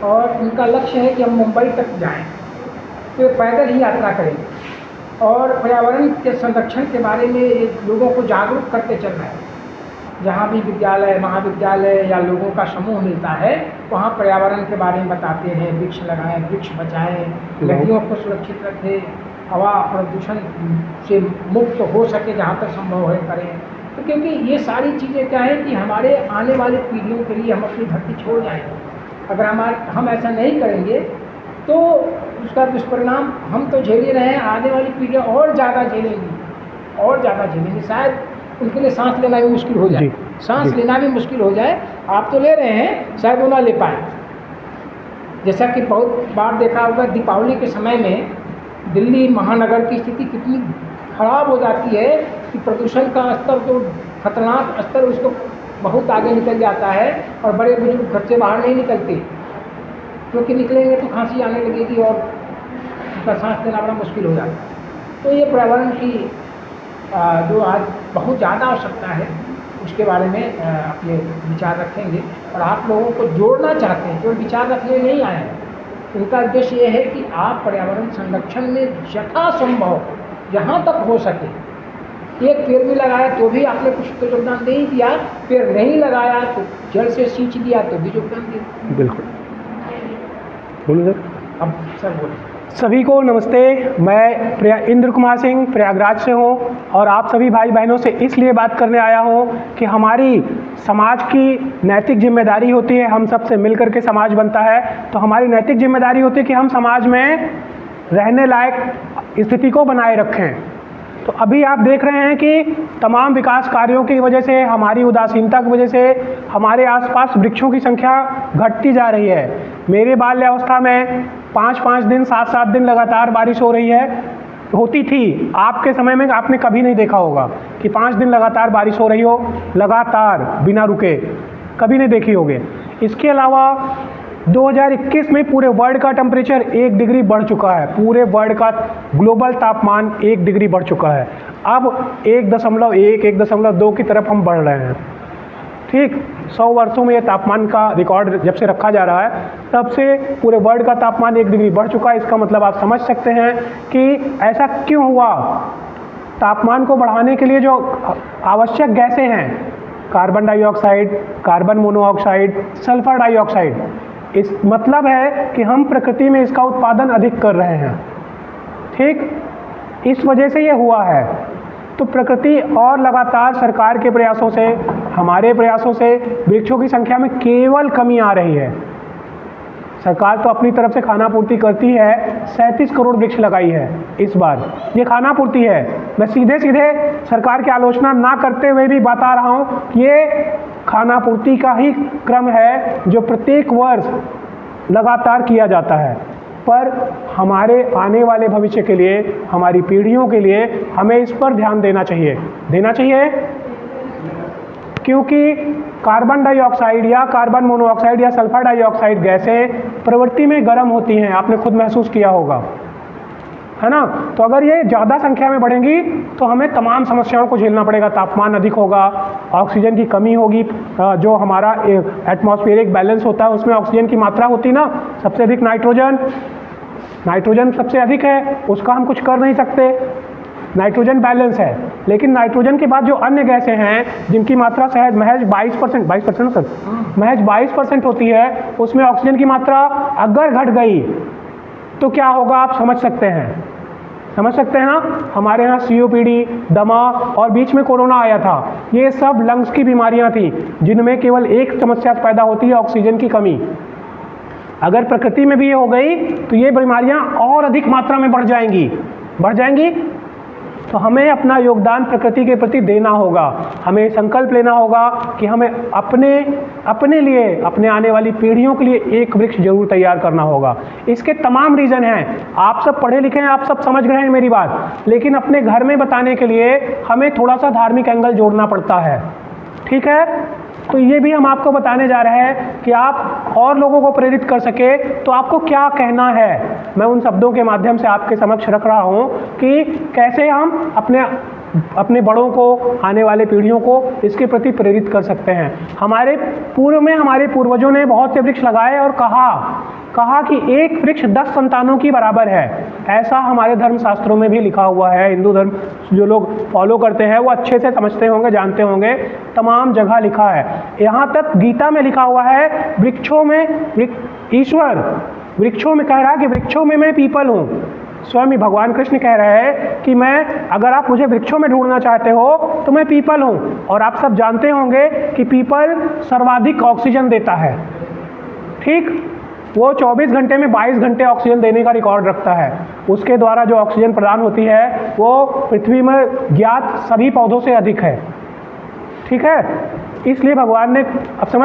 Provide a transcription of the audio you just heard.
और उनका लक्ष्य है कि हम मुंबई तक जाएं, तो पैदल ही यात्रा करेंगे और पर्यावरण के संरक्षण के बारे में लोगों को जागरूक करते चल रहे हैं। जहाँ भी विद्यालय, महाविद्यालय या लोगों का समूह मिलता है, वहाँ पर्यावरण के बारे में बताते हैं, वृक्ष लगाएं, वृक्ष बचाएं, नदियों को सुरक्षित रखें, हवा प्रदूषण से मुक्त हो सके जहाँ तक संभव है करें। तो क्योंकि ये सारी चीज़ें क्या है कि हमारे आने वाली पीढ़ियों के लिए हम अपनी धरती छोड़ जाएंगे। अगर हम ऐसा नहीं करेंगे तो उसका दुष्परिणाम हम तो झेल ही रहे हैं, आने वाली पीढ़ियाँ और ज़्यादा झेलेंगी। शायद उनके लिए सांस लेना भी मुश्किल हो जाए, सांस लेना भी मुश्किल हो जाए। आप तो ले रहे हैं, शायद वो ना ले पाए। जैसा कि बहुत बार देखा होगा, दीपावली के समय में दिल्ली महानगर की स्थिति कितनी खराब हो जाती है कि प्रदूषण का स्तर, तो खतरनाक स्तर, उसको बहुत आगे निकल जाता है और बड़े बुजुर्ग घर से बाहर नहीं निकलते, क्योंकि निकलेंगे तो खांसी आने लगेगी और उनका सांस लेना बड़ा मुश्किल हो जाता है। तो ये पर्यावरण की जो आज बहुत ज़्यादा आवश्यकता है, उसके बारे में अपने विचार रखेंगे और आप लोगों को जोड़ना चाहते हैं, जो विचार रखने नहीं आए हैं। उनका उद्देश्य ये है कि आप पर्यावरण संरक्षण में यथासंभव जहाँ तक हो सके, एक पेड़ भी लगाया तो भी आपने कुछ तो योगदान दे ही दिया, पेड़ नहीं लगाया तो जड़ से सींच दिया तो भी योगदान दे। बिल्कुल, बोलो सर। अब सर बोलिए। सभी को नमस्ते। मैं इंद्र कुमार सिंह प्रयागराज से हूँ और आप सभी भाई बहनों से इसलिए बात करने आया हूँ कि हमारी समाज की नैतिक जिम्मेदारी होती है, हम सबसे मिलकर के समाज बनता है, तो हमारी नैतिक जिम्मेदारी होती है कि हम समाज में रहने लायक स्थिति को बनाए रखें। तो अभी आप देख रहे हैं कि तमाम विकास कार्यों की वजह से, हमारी उदासीनता की वजह से हमारे आसपास वृक्षों की संख्या घटती जा रही है। मेरे बाल्यावस्था में 5-5 दिन, 7-7 दिन लगातार बारिश हो रही है, होती थी। आपके समय में आपने कभी नहीं देखा होगा कि 5 दिन लगातार बारिश हो रही हो, लगातार बिना रुके, कभी नहीं देखी होगी। इसके अलावा 2021 में पूरे वर्ल्ड का टेम्परेचर 1 डिग्री बढ़ चुका है, पूरे वर्ल्ड का ग्लोबल तापमान 1 डिग्री बढ़ चुका है। अब 1.1, 1.2 की तरफ हम बढ़ रहे हैं। ठीक 100 वर्षों में ये तापमान का रिकॉर्ड जब से रखा जा रहा है, तब से पूरे वर्ल्ड का तापमान 1 डिग्री बढ़ चुका है। इसका मतलब आप समझ सकते हैं कि ऐसा क्यों हुआ। तापमान को बढ़ाने के लिए जो आवश्यक गैसें हैं, carbon dioxide, carbon monoxide, sulphur dioxide, इस मतलब है कि हम प्रकृति में इसका उत्पादन अधिक कर रहे हैं। ठीक, इस वजह से ये हुआ है। तो प्रकृति और लगातार सरकार के प्रयासों से, हमारे प्रयासों से वृक्षों की संख्या में केवल कमी आ रही है। सरकार तो अपनी तरफ से खाना पूर्ति करती है, 37 करोड़ वृक्ष लगाई है इस बार, ये खाना पूर्ति है। मैं सीधे सीधे सरकार की आलोचना ना करते हुए भी बता रहा हूँ कि ये खाना पूर्ति का ही क्रम है जो प्रत्येक वर्ष लगातार किया जाता है। पर हमारे आने वाले भविष्य के लिए, हमारी पीढ़ियों के लिए हमें इस पर ध्यान देना चाहिए, क्योंकि कार्बन डाइऑक्साइड या कार्बन मोनोऑक्साइड या सल्फर डाइऑक्साइड गैसें प्रवृत्ति में गर्म होती हैं, आपने खुद महसूस किया होगा, है ना। तो अगर ये ज़्यादा संख्या में बढ़ेंगी तो हमें तमाम समस्याओं को झेलना पड़ेगा। तापमान अधिक होगा, ऑक्सीजन की कमी होगी, जो हमारा एटमॉस्फेरिक बैलेंस होता है उसमें ऑक्सीजन की मात्रा होती ना, सबसे अधिक नाइट्रोजन सबसे अधिक है, उसका हम कुछ कर नहीं सकते, नाइट्रोजन बैलेंस है। लेकिन नाइट्रोजन के बाद जो अन्य गैसें हैं जिनकी मात्रा शायद महज 22% होती है, उसमें ऑक्सीजन की मात्रा अगर घट गई तो क्या होगा आप समझ सकते हैं ना। हमारे यहाँ COPD, दमा और बीच में कोरोना आया था, ये सब लंग्स की बीमारियाँ थी जिनमें केवल एक समस्या पैदा होती है, ऑक्सीजन की कमी। अगर प्रकृति में भी ये हो गई तो ये बीमारियाँ और अधिक मात्रा में बढ़ जाएंगी। तो हमें अपना योगदान प्रकृति के प्रति देना होगा, हमें संकल्प लेना होगा कि हमें अपने लिए, अपने आने वाली पीढ़ियों के लिए एक वृक्ष जरूर तैयार करना होगा। इसके तमाम रीज़न हैं, आप सब पढ़े लिखे हैं, आप सब समझ गए हैं मेरी बात, लेकिन अपने घर में बताने के लिए हमें थोड़ा सा धार्मिक एंगल जोड़ना पड़ता है। ठीक है, तो ये भी हम आपको बताने जा रहे हैं कि आप और लोगों को प्रेरित कर सके तो आपको क्या कहना है। मैं उन शब्दों के माध्यम से आपके समक्ष रख रहा हूँ कि कैसे हम अपने बड़ों को, आने वाले पीढ़ियों को इसके प्रति प्रेरित कर सकते हैं। हमारे पूर्व में हमारे पूर्वजों ने बहुत से वृक्ष लगाए और कहा कहा कि एक वृक्ष 10 संतानों की बराबर है। ऐसा हमारे धर्मशास्त्रों में भी लिखा हुआ है। हिंदू धर्म जो लोग फॉलो करते हैं वो अच्छे से समझते होंगे, जानते होंगे, तमाम जगह लिखा है। यहाँ तक गीता में लिखा हुआ है, वृक्षों में ईश्वर वृक्षों में कह रहा है कि वृक्षों में मैं पीपल हूँ। स्वयं ही भगवान कृष्ण कह रहे हैं कि मैं, अगर आप मुझे वृक्षों में ढूंढना चाहते हो तो मैं पीपल हूँ। और आप सब जानते होंगे कि पीपल सर्वाधिक ऑक्सीजन देता है। ठीक, वो 24 घंटे में 22 घंटे ऑक्सीजन देने का रिकॉर्ड रखता है। उसके द्वारा जो ऑक्सीजन प्रदान होती है वो पृथ्वी में ज्ञात सभी पौधों से अधिक है। ठीक है, इसलिए भगवान ने, अब समझ